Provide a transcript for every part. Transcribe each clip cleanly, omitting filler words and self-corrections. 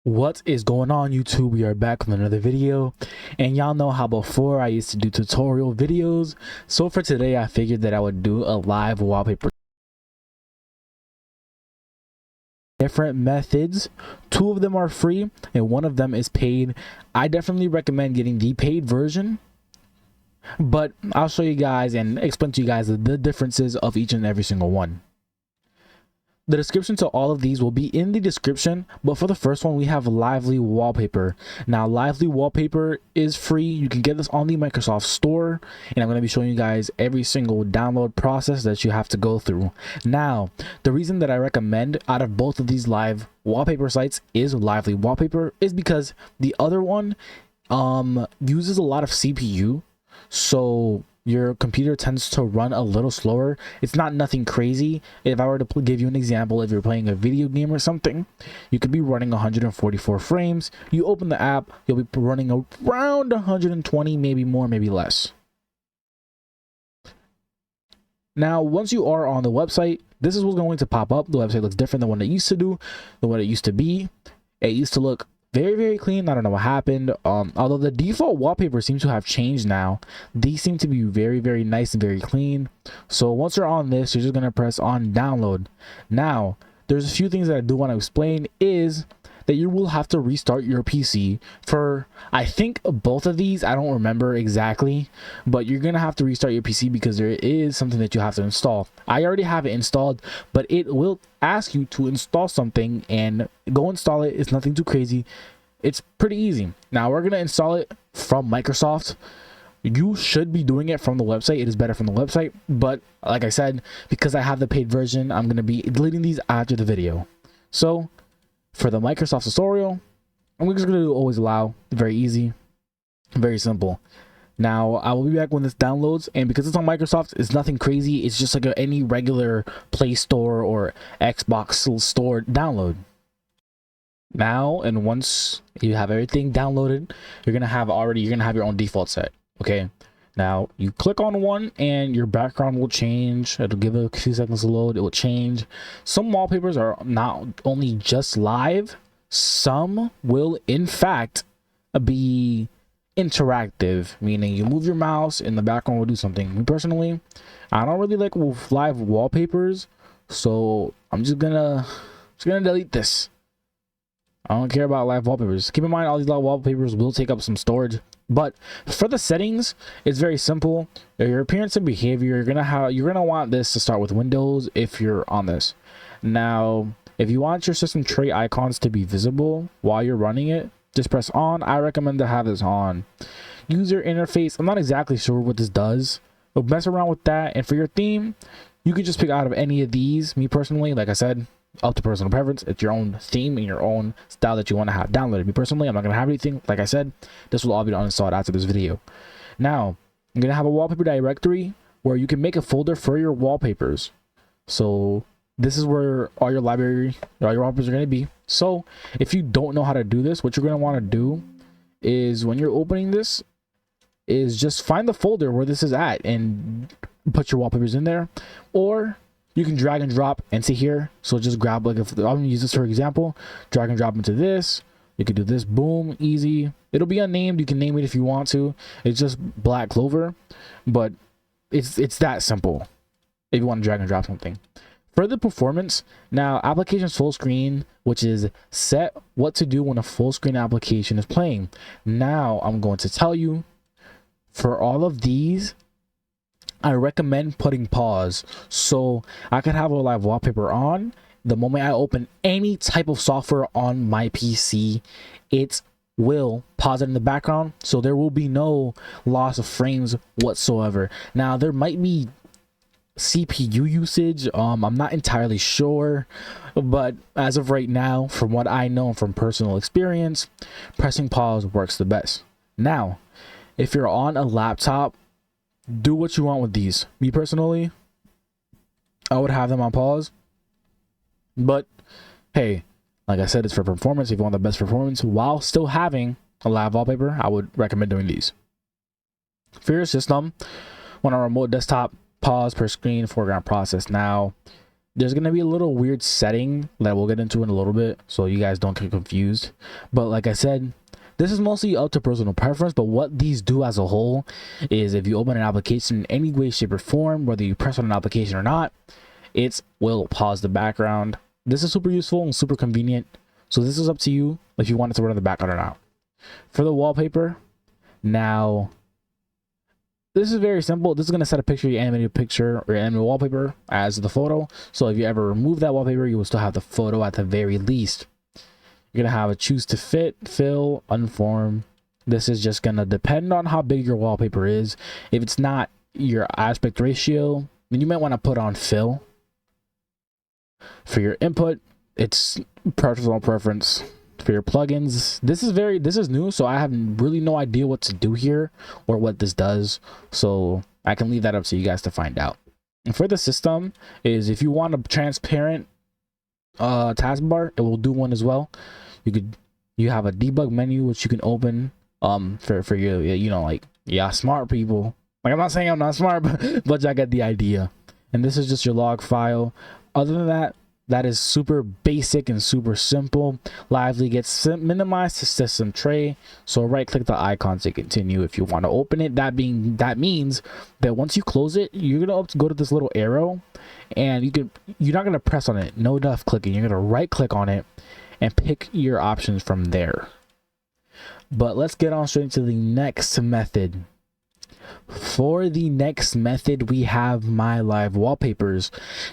What is going on, YouTube? We are back with another video, and y'all know how before I used to do tutorial videos. So for today I figured that I would do a live wallpaper. Different methods. Two of them are free and one of them is paid. I definitely recommend getting the paid version, but I'll show you guys and explain to you guys the differences of each and every single one. The description to all of these will be in the description, but for the first one we have Lively Wallpaper. Now Lively Wallpaper is free. You can get this on the Microsoft Store, and I'm going to be showing you guys every single download process that you have to go through. Now, the reason that I recommend out of both of these live wallpaper sites is Lively Wallpaper is because the other one uses a lot of CPU, so your computer tends to run a little slower. It's not nothing crazy. If I were to give you an example, if you're playing a video game or something, you could be running 144 frames. You open the app, you'll be running around 120, maybe more, maybe less. Now, once you are on the website, this is what's going to pop up. The website looks different than what it used to do, than what it used to be. It used to look very clean. I don't know what happened. Although the default wallpaper seems to have changed now, these seem to be very nice and very clean. So once you're on this, you're just going to press on download. Now there's a few things that I do want to explain is that you will have to restart your PC for, I think, both of these. I don't remember exactly, but you're gonna have to restart your PC because there is something that you have to install. I already have it installed, but it will ask you to install something, and go install it. It's nothing too crazy. It's pretty easy. Now we're gonna install it from Microsoft. You should be doing it from the website. It is better from the website, but like I said, because I have the paid version, I'm gonna be deleting these after the video. So for the Microsoft tutorial, I'm just going to do always allow. Very easy, very simple. Now I will be back when this downloads, and because it's on Microsoft, it's nothing crazy. It's just like any regular Play Store or Xbox Store download. Now, and once you have everything downloaded, you're gonna have your own default set. Okay, now you click on one and your background will change. It'll give it a few seconds to load. It will change. Some wallpapers are not only just live, some will in fact be interactive, meaning you move your mouse and the background will do something. Me personally, I don't really like live wallpapers, so I'm just gonna delete this. I don't care about live wallpapers. Keep in mind, all these live wallpapers will take up some storage, but for the settings, it's very simple. Your appearance and behavior, you're gonna want this to start with Windows if you're on this. Now, if you want your system tray icons to be visible while you're running it, just press on. I recommend to have this on. User interface, I'm not exactly sure what this does, but mess around with that. And for your theme, you can just pick out of any of these. Me personally, like I said, up to personal preference. It's your own theme and your own style that you want to have downloaded. Me personally, I'm not going to have anything. Like I said, this will all be uninstalled after this video. Now, I'm going to have a wallpaper directory where you can make a folder for your wallpapers. So this is where all your wallpapers are going to be. So if you don't know how to do this, what you're going to want to do is when you're opening this is just find the folder where this is at and put your wallpapers in there, or you can drag and drop and see here. So just grab, like, if I'm gonna use this for example, drag and drop into this. You can do this, boom, easy. It'll be unnamed. You can name it if you want to. It's just Black Clover, but it's that simple if you want to drag and drop something. For the performance, now applications full screen, which is set what to do when a full screen application is playing. Now I'm going to tell you, for all of these, I recommend putting pause. So I could have a live wallpaper on. The moment I open any type of software on my PC, it will pause it in the background, so there will be no loss of frames whatsoever. Now there might be CPU usage, I'm not entirely sure, but as of right now, from what I know from personal experience, pressing pause works the best. Now if you're on a laptop, do what you want with these. Me personally, I would have them on pause, but hey, like I said, it's for performance. If you want the best performance while still having a live wallpaper, I would recommend doing these. For your system, on a remote desktop, pause per screen, foreground process. Now there's going to be a little weird setting that we'll get into in a little bit, so you guys don't get confused. But like I said, this is mostly up to personal preference, but what these do as a whole is if you open an application in any way, shape, or form, whether you press on an application or not, it will pause the background. This is super useful and super convenient. So this is up to you if you want it to run in the background or not. For the wallpaper, now, this is very simple. This is going to set a picture, your animated picture or your animated wallpaper as the photo. So if you ever remove that wallpaper, you will still have the photo at the very least. You're going to have a choose to fit, fill, unform. This is just going to depend on how big your wallpaper is. If it's not your aspect ratio, then you might want to put on fill. For your input, it's personal preference. For your plugins, this is new, so I have really no idea what to do here or what this does, so I can leave that up to you guys to find out. And for the system is, if you want a transparent taskbar, it will do one as well. You have a debug menu which you can open for your, you know, like, yeah, smart people. Like, I'm not saying I'm not smart, but I get the idea. And this is just your log file. Other than that, that is super basic and super simple. Lively gets minimized to system tray, so right click the icon to continue if you want to open it. That means that once you close it, you're gonna go to this little arrow, and you're not gonna press on it, no enough clicking. You're gonna right click on it and pick your options from there. But let's get on straight to the next method. For the next method, we have Mylivewallpapers.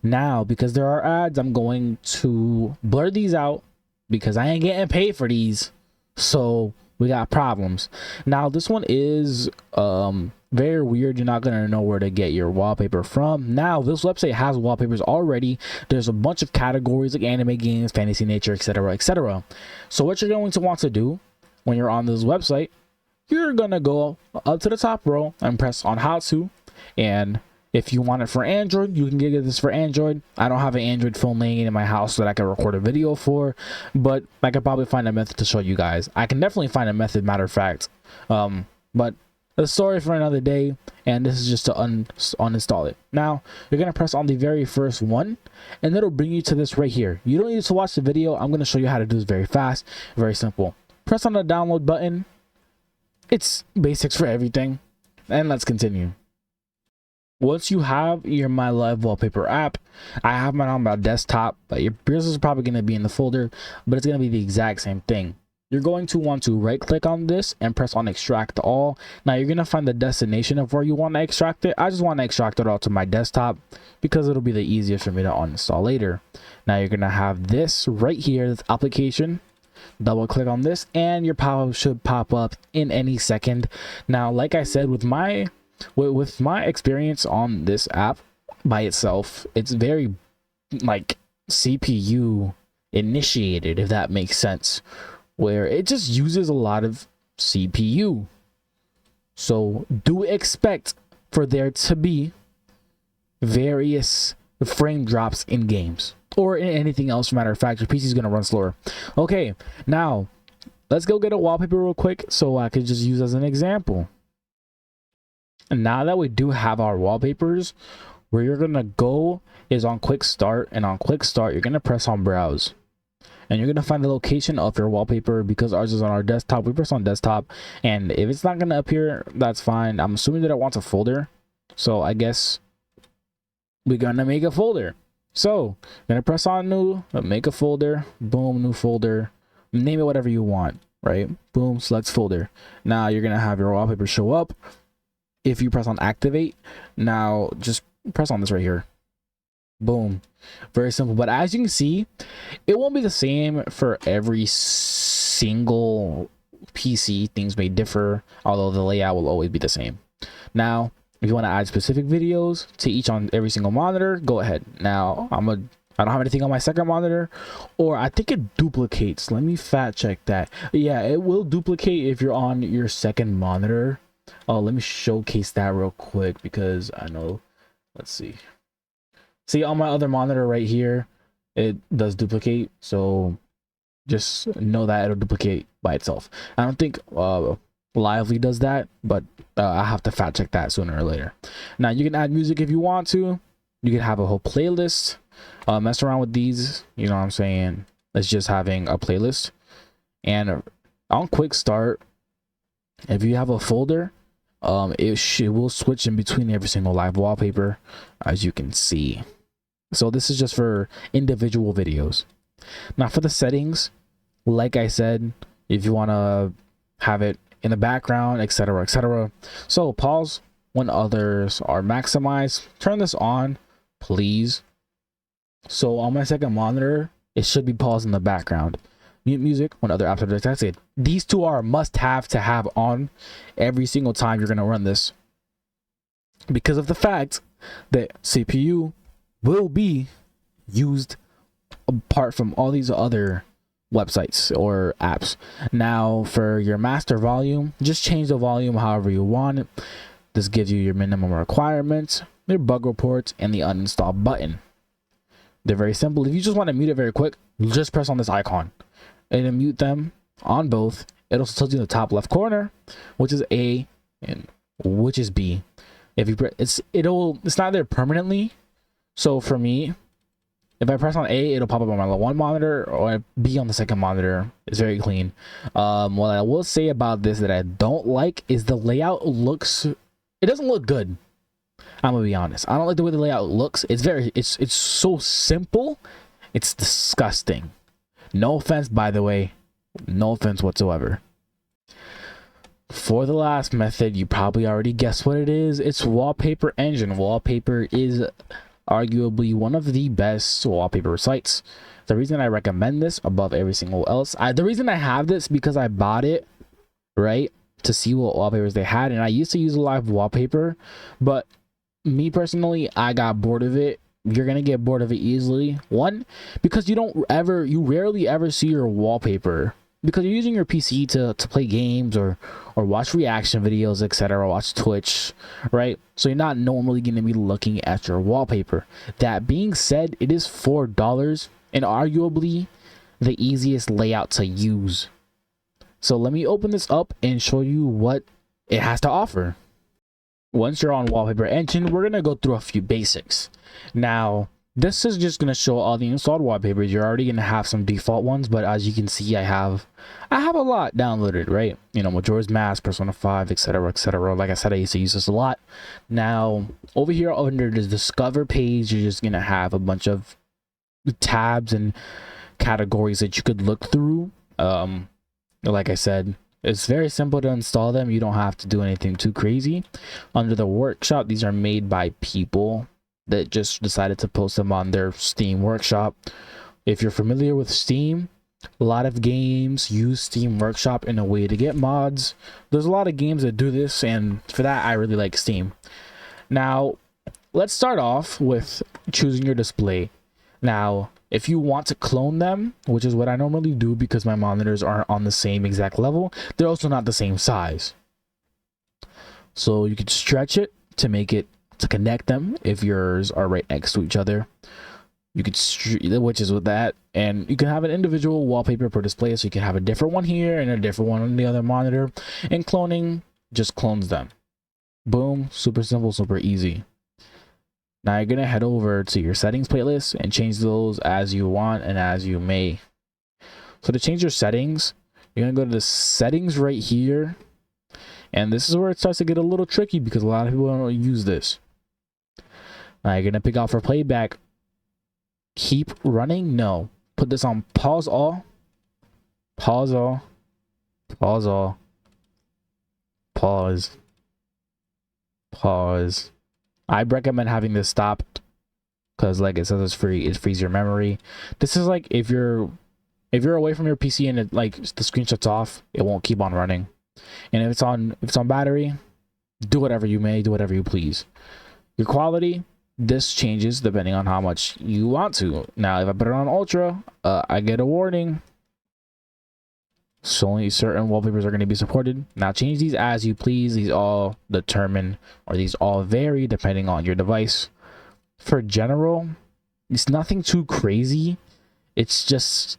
Now, because there are ads, I'm going to blur these out because I ain't getting paid for these, so we got problems. Now, this one is very weird. You're not gonna know where to get your wallpaper from. Now, this website has wallpapers already. There's a bunch of categories like anime, games, fantasy, nature, etc., etc. So what you're going to want to do when you're on this website, you're gonna go up to the top row and press on how to. And if you want it for Android, you can get this for Android. I don't have an Android phone laying in my house that I can record a video for, but I could probably find a method to show you guys. I can definitely find a method, matter of fact. But a story for another day, and this is just to uninstall it. Now, you're gonna press on the very first one, and it'll bring you to this right here. You don't need to watch the video. I'm gonna show you how to do this very fast, very simple. Press on the download button. It's basics for everything, and let's continue. Once you have your Mylivewallpaper app, I have mine on my desktop, but yours is probably going to be in the folder, but it's going to be the exact same thing. You're going to want to right click on this and press on extract all. Now you're going to find the destination of where you want to extract it. I just want to extract it all to my desktop because it'll be the easiest for me to uninstall later. Now you're going to have this right here, this application. Double click on this and your pop-up should pop up in any second. Now, like I said, with my experience on this app by itself, it's very like CPU initiated, if that makes sense, where it just uses a lot of CPU. So do expect for there to be various frame drops in games or in anything else. Matter of fact, your PC is going to run slower. Okay, now let's go get a wallpaper real quick so I could just use as an example. And now that we do have our wallpapers, where you're going to go is on quick start, and on quick start you're going to press on browse, and you're going to find the location of your wallpaper. Because ours is on our desktop, we press on desktop, and if it's not going to appear, that's fine. I'm assuming that it wants a folder, so I guess we're going to make a folder. So I'm gonna press on new, make a folder, boom, new folder, name it whatever you want, right? Boom, select folder. Now you're gonna have your wallpaper show up. If you press on activate, now just press on this right here, boom. Very simple. But as you can see, it won't be the same for every single PC. Things may differ, although the layout will always be the same. Now if you want to add specific videos to each on every single monitor, go ahead. Now I don't have anything on my second monitor, or I think it duplicates. Let me fact check that. Yeah, it will duplicate if you're on your second monitor. Oh, let me showcase that real quick because I know. Let's see. See, on my other monitor right here, it does duplicate. So just know that it'll duplicate by itself. I don't think Lively does that, but I have to fact check that sooner or later. Now you can add music if you want to. You can have a whole playlist. Mess around with these, you know what I'm saying? It's just having a playlist. And on quick start, if you have a folder, it will switch in between every single live wallpaper, as you can see. So this is just for individual videos. Now for the settings, like I said, if you want to have it in the background, etc, etc. So pause when others are maximized. Turn this on, please. So on my second monitor, it should be paused in the background. Mute music when other apps are detected. These two are a must-have to have on every single time you're going to run this, because of the fact that CPU will be used apart from all these other websites or apps. Now for your master volume, just change the volume however you want it. This gives you your minimum requirements, your bug reports, and the uninstall button. They're very simple. If you just want to mute it very quick, just press on this icon and then mute them on both. It also tells you in the top left corner which is A and which is B. If you it's not there permanently. So for me, if I press on A, it'll pop up on my one monitor, or B on the second monitor. It's very clean. What I will say about this that I don't like is the layout it doesn't look good. I'm gonna be honest. I don't like the way the layout looks. It's so simple. It's disgusting. No offense, by the way. No offense whatsoever. For the last method, you probably already guessed what it is. It's Wallpaper Engine. Wallpaper is arguably one of the best wallpaper sites. The reason I recommend this above every single else, the reason I have this because I bought it, right, to see what wallpapers they had, and I used to use a live wallpaper, but me personally, I got bored of it. You're gonna get bored of it easily. One, because you rarely ever see your wallpaper because you're using your PC to play games or watch reaction videos, etc., watch Twitch, right? So you're not normally going to be looking at your wallpaper. That being said, it is $4 and arguably the easiest layout to use. So let me open this up and show you what it has to offer. Once you're on Wallpaper Engine, we're going to go through a few basics. Now, this is just going to show all the installed wallpapers. You're already going to have some default ones, but as you can see, I have a lot downloaded, right? You know, Majora's Mask, Persona 5, etc, etc. Like I said, I used to use this a lot. Now, over here under the Discover page, you're just going to have a bunch of tabs and categories that you could look through. Like I said, it's very simple to install them. You don't have to do anything too crazy. Under the workshop, these are made by people that just decided to post them on their Steam workshop. If you're familiar with Steam, a lot of games use Steam Workshop in a way to get mods. There's a lot of games that do this, and for that, I really like Steam. Now, let's start off with choosing your display. Now, if you want to clone them, which is what I normally do because my monitors aren't on the same exact level, they're also not the same size. So you could stretch it to make it to connect them if yours are right next to each other. You could which is with that, and you can have an individual wallpaper per display, so you can have a different one here and a different one on the other monitor, and cloning just clones them. Boom, super simple, super easy. Now you're gonna head over to your settings playlist and change those as you want and as you may. So to change your settings, you're gonna go to the settings right here, and this is where it starts to get a little tricky because a lot of people don't use this. Now you're gonna pick out for playback. Keep running? No. Put this on pause all. Pause all. Pause all. Pause. Pause. I recommend having this stopped because, like it says, it's free. It frees your memory. This is like if you're away from your PC and it, like the screen shuts off, it won't keep on running. And if it's on battery, do whatever you may, do whatever you please. Your quality, this changes depending on how much you want to. Now, if I put it on ultra, I get a warning. So only certain wallpapers are going to be supported. Now change these as you please. These all determine, or these all vary depending on your device. For general, it's nothing too crazy. It's just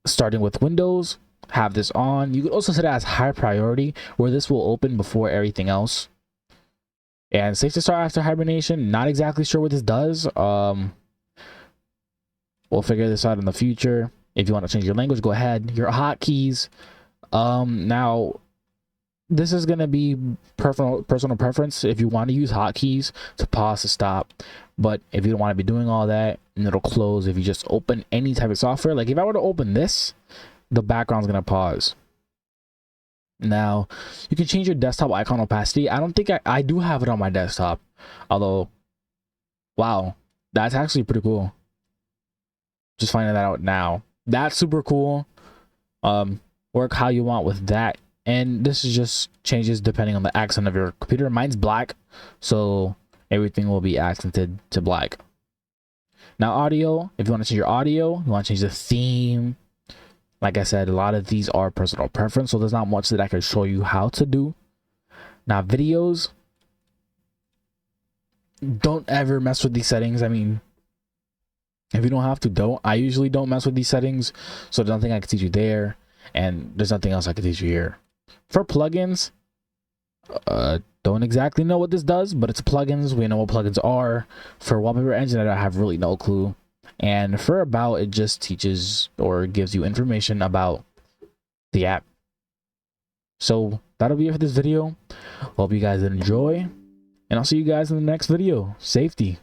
starting with Windows, have this on. You could also set it as high priority, where this will open before everything else. And safe to start after hibernation. Not exactly sure what this does. We'll figure this out in the future. If you want to change your language, go ahead. Your hotkeys. Now this is gonna be personal preference if you want to use hotkeys to pause, to stop. But if you don't want to be doing all that, and it'll close if you just open any type of software. Like if I were to open this, the background's gonna pause. Now you can change your desktop icon opacity. I don't think I do have it on my desktop, although wow, that's actually pretty cool. Just finding that out now. That's super cool. Work how you want with that. And this is just changes depending on the accent of your computer. Mine's black, so everything will be accented to black. Now audio, if you want to change your audio, you want to change the theme. Like I said, a lot of these are personal preference, so there's not much that I can show you how to do. Now videos, don't ever mess with these settings. I mean, if you don't have to, don't. I usually don't mess with these settings, so there's nothing I can teach you there, and there's nothing else I can teach you here. For plugins, don't exactly know what this does, but it's plugins. We know what plugins are. For Wallpaper Engine, I have really no clue. And for about, it just teaches or gives you information about the app. So that'll be it for this video. Hope you guys enjoy, and I'll see you guys in the next video. Safety.